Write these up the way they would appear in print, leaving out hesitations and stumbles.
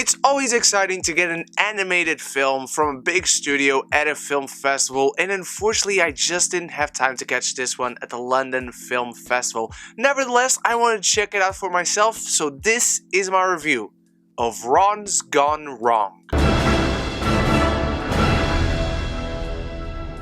It's always exciting to get an animated film from a big studio at a film festival, and unfortunately I just didn't have time to catch this one at the London Film Festival. Nevertheless, I wanted to check it out for myself, so this is my review of Ron's Gone Wrong.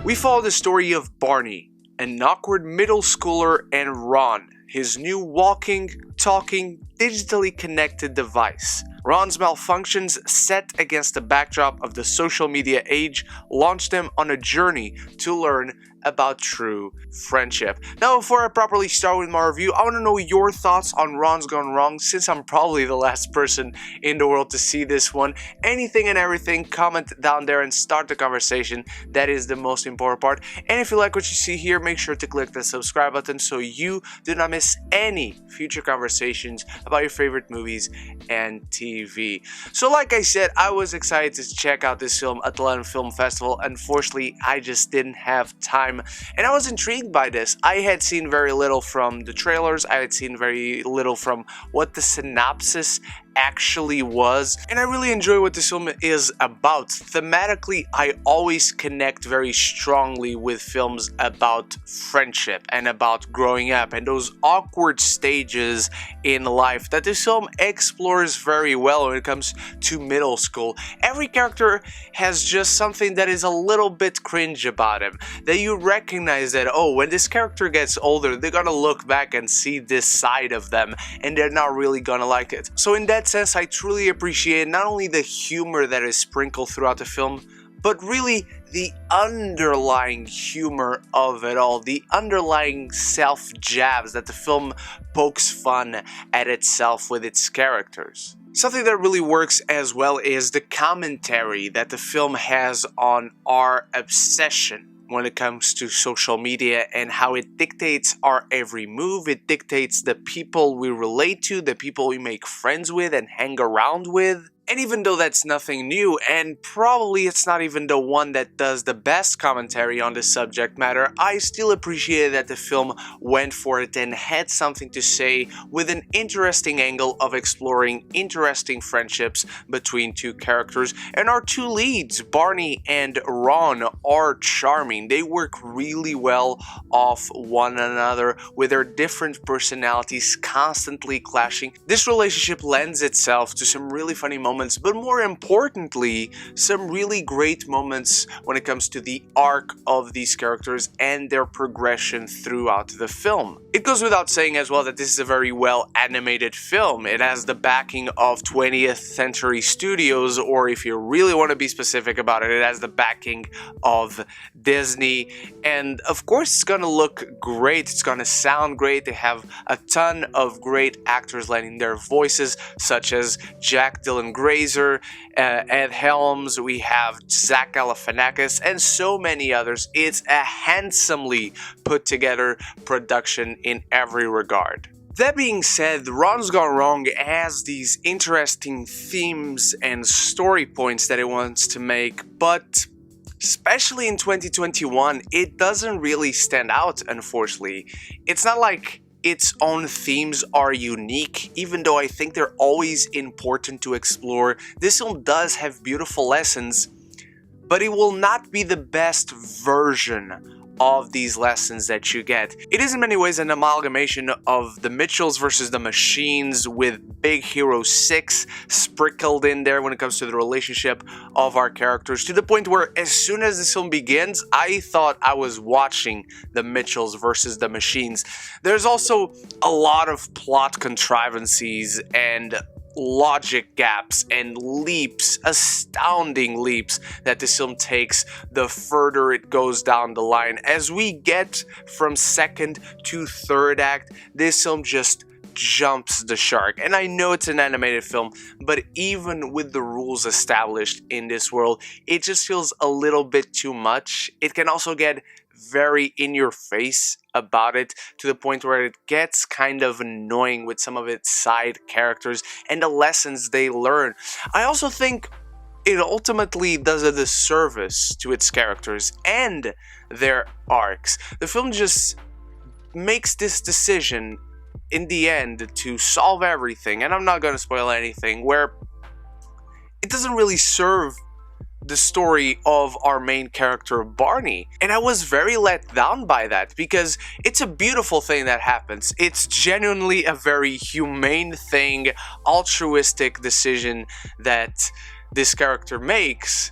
We follow the story of Barney, an awkward middle schooler, and Ron, his new walking, talking, digitally connected device. Ron's malfunctions, set against the backdrop of the social media age, launched them on a journey to learn about true friendship. Now, before I properly start with my review, I want to know your thoughts on Ron's Gone Wrong, since I'm probably the last person in the world to see this one. Anything and everything, comment down there and start the conversation. That is the most important part. And if you like what you see here, make sure to click the subscribe button so you do not miss any future conversations about your favorite movies and TV. So like I said, I was excited to check out this film at the London Film Festival. Unfortunately, I just didn't have time. And I was intrigued by this. I had seen very little from the trailers, I had seen very little from what the synopsis actually was, and I really enjoy what this film is about. Thematically, I always connect very strongly with films about friendship and about growing up and those awkward stages in life that this film explores very well when it comes to middle school. Every character has just something that is a little bit cringe about him, that you recognize that, oh, when this character gets older, they're gonna look back and see this side of them and they're not really gonna like it. So in that sense, I truly appreciate not only the humor that is sprinkled throughout the film, but really the underlying humor of it all, the underlying self-jabs that the film pokes fun at itself with its characters. Something that really works as well is the commentary that the film has on our obsession when it comes to social media and how it dictates our every move. It dictates the people we relate to, the people we make friends with and hang around with. And even though that's nothing new, and probably it's not even the one that does the best commentary on the subject matter, I still appreciate that the film went for it and had something to say with an interesting angle of exploring interesting friendships between two characters. And our two leads, Barney and Ron, are charming. They work really well off one another with their different personalities constantly clashing. This relationship lends itself to some really funny moments, but more importantly, some really great moments when it comes to the arc of these characters and their progression throughout the film. It goes without saying as well that this is a very well animated film. It has the backing of 20th Century Studios, or if you really want to be specific about it, it has the backing of Disney. And of course, it's gonna look great, it's gonna sound great. They have a ton of great actors lending their voices, such as Jack Dylan Grazer, Ed Helms, we have Zach Galifianakis, and so many others. It's a handsomely put together production in every regard. That being said, Ron's Gone Wrong has these interesting themes and story points that it wants to make, but especially in 2021, it doesn't really stand out, unfortunately. It's not like its own themes are unique, even though I think they're always important to explore. This film does have beautiful lessons, but it will not be the best version of these lessons that you get. It is in many ways an amalgamation of The Mitchells versus the Machines, with Big Hero 6 sprinkled in there when it comes to the relationship of our characters, to the point where as soon as this film begins, I thought I was watching The Mitchells versus the Machines. There's also a lot of plot contrivances and logic gaps and leaps, astounding leaps that this film takes the further it goes down the line. As we get from second to third act, this film just jumps the shark. And I know it's an animated film, but even with the rules established in this world, it just feels a little bit too much. It can also get very in your face about it, to the point where it gets kind of annoying with some of its side characters and the lessons they learn. I also think it ultimately does a disservice to its characters and their arcs. The film just makes this decision in the end to solve everything, and I'm not going to spoil anything, where it doesn't really serve the story of our main character Barney. And I was very let down by that, because it's a beautiful thing that happens. It's genuinely a very humane thing, altruistic decision that this character makes,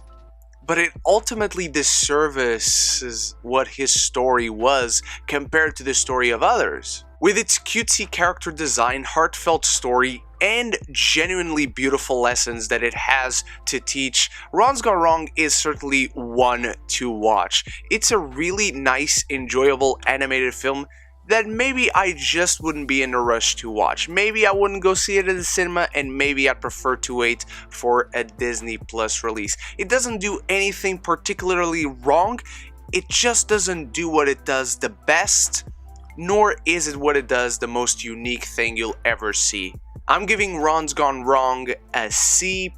but it ultimately disservices what his story was compared to the story of others. With its cutesy character design, heartfelt story, and genuinely beautiful lessons that it has to teach, Ron's Gone Wrong is certainly one to watch. It's a really nice, enjoyable animated film that maybe I just wouldn't be in a rush to watch. Maybe I wouldn't go see it at the cinema, and maybe I'd prefer to wait for a Disney Plus release. It doesn't do anything particularly wrong, it just doesn't do what it does the best, nor is it what it does the most unique thing you'll ever see. I'm giving Ron's Gone Wrong a C+.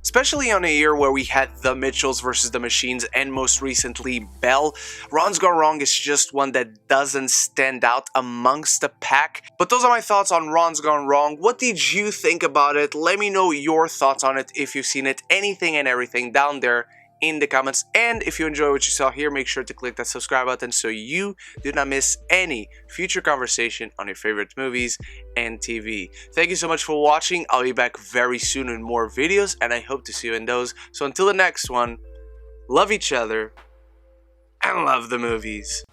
Especially on a year where we had The Mitchells vs. the Machines and most recently Belle, Ron's Gone Wrong is just one that doesn't stand out amongst the pack. But those are my thoughts on Ron's Gone Wrong. What did you think about it? Let me know your thoughts on it if you've seen it, anything and everything down there in the comments. And if you enjoy what you saw here, make sure to click that subscribe button so you do not miss any future conversation on your favorite movies and TV. Thank you so much for watching. I'll be back very soon in more videos, and I hope to see you in those. So until the next one, love each other and love the movies.